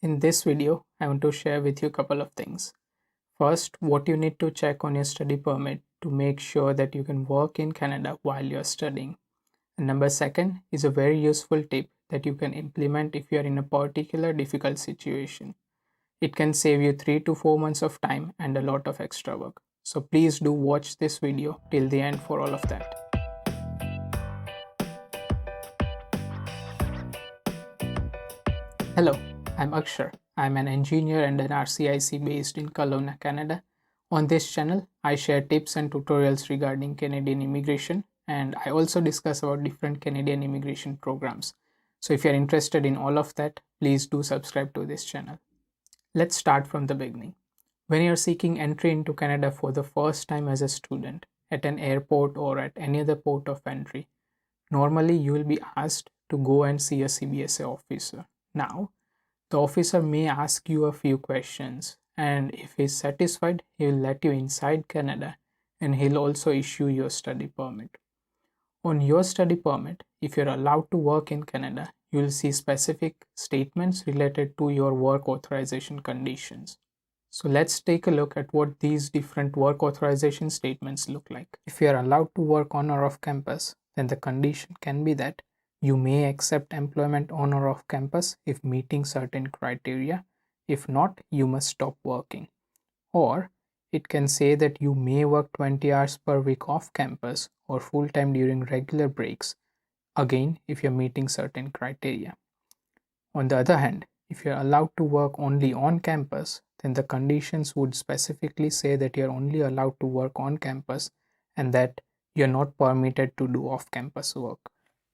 In this video, I want to share with you a couple of things. First, what you need to check on your study permit to make sure that you can work in Canada while you're studying. And number second is a very useful tip that you can implement if you are in a particular difficult situation. It can save you 3 to 4 months of time and a lot of extra work. So please do watch this video till the end for all of that. Hello, I'm Akshar. I'm an engineer and an RCIC based in Kelowna, Canada. On this channel, I share tips and tutorials regarding Canadian immigration, and I also discuss about different Canadian immigration programs. So if you're interested in all of that, please do subscribe to this channel. Let's start from the beginning. When you're seeking entry into Canada for the first time as a student at an airport or at any other port of entry, normally you will be asked to go and see a CBSA officer. Now, the officer may ask you a few questions, and if he's satisfied, he will let you inside Canada and he'll also issue your study permit. On your study permit, if you're allowed to work in Canada, you will see specific statements related to your work authorization conditions. So let's take a look at what these different work authorization statements look like. If you are allowed to work on or off campus, then the condition can be that you may accept employment on or off campus if meeting certain criteria. If not, you must stop working. Or it can say that you may work 20 hours per week off campus or full time during regular breaks, again if you're meeting certain criteria. On the other hand, if you're allowed to work only on campus, then the conditions would specifically say that you're only allowed to work on campus and that you're not permitted to do off campus work.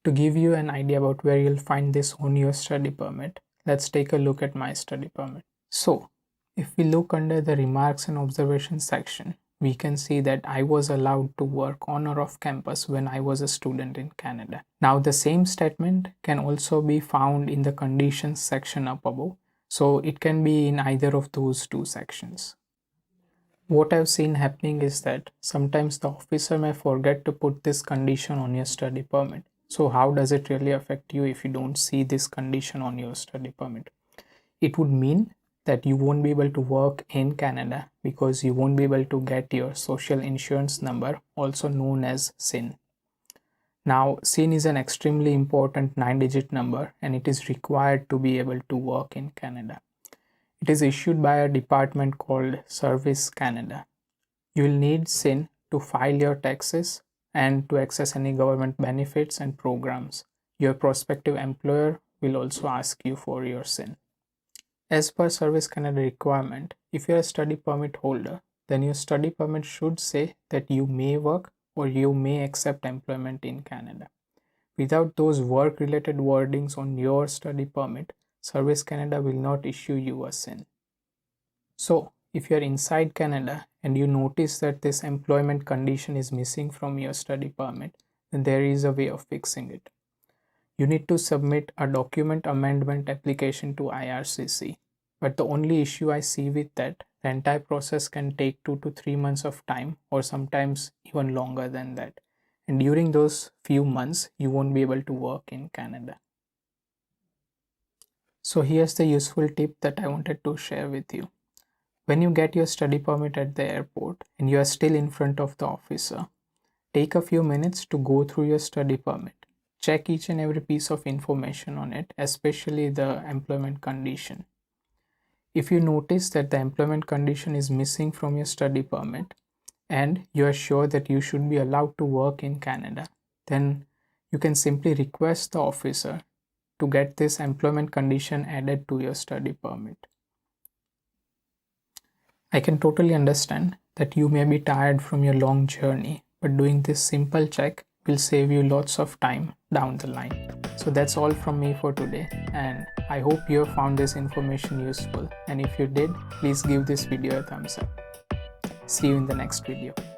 To give you an idea about where you'll find this on your study permit, let's take a look at my study permit. So, if we look under the remarks and observations section, we can see that I was allowed to work on or off campus when I was a student in Canada. Now, the same statement can also be found in the conditions section up above, so it can be in either of those two sections. What I've seen happening is that sometimes the officer may forget to put this condition on your study permit. So how does it really affect you if you don't see this condition on your study permit? It would mean that you won't be able to work in Canada because you won't be able to get your social insurance number, also known as SIN. Now, SIN is an extremely important 9-digit number and it is required to be able to work in Canada. It is issued by a department called Service Canada. You will need SIN to file your taxes and to access any government benefits and programs. Your prospective employer will also ask you for your SIN. As per Service Canada requirement, if you are a study permit holder, then your study permit should say that you may work or you may accept employment in Canada. Without those work-related wordings on your study permit, Service Canada will not issue you a SIN. So, if you are inside Canada and you notice that this employment condition is missing from your study permit, then there is a way of fixing it. You need to submit a document amendment application to IRCC. But the only issue I see with that, the entire process can take 2 to 3 months of time or sometimes even longer than that. And during those few months, you won't be able to work in Canada. So here's the useful tip that I wanted to share with you. When you get your study permit at the airport and you are still in front of the officer, take a few minutes to go through your study permit. Check each and every piece of information on it, especially the employment condition. If you notice that the employment condition is missing from your study permit and you are sure that you should be allowed to work in Canada, then you can simply request the officer to get this employment condition added to your study permit. I can totally understand that you may be tired from your long journey, but doing this simple check will save you lots of time down the line. So that's all from me for today, and I hope you have found this information useful, and if you did, please give this video a thumbs up. See you in the next video.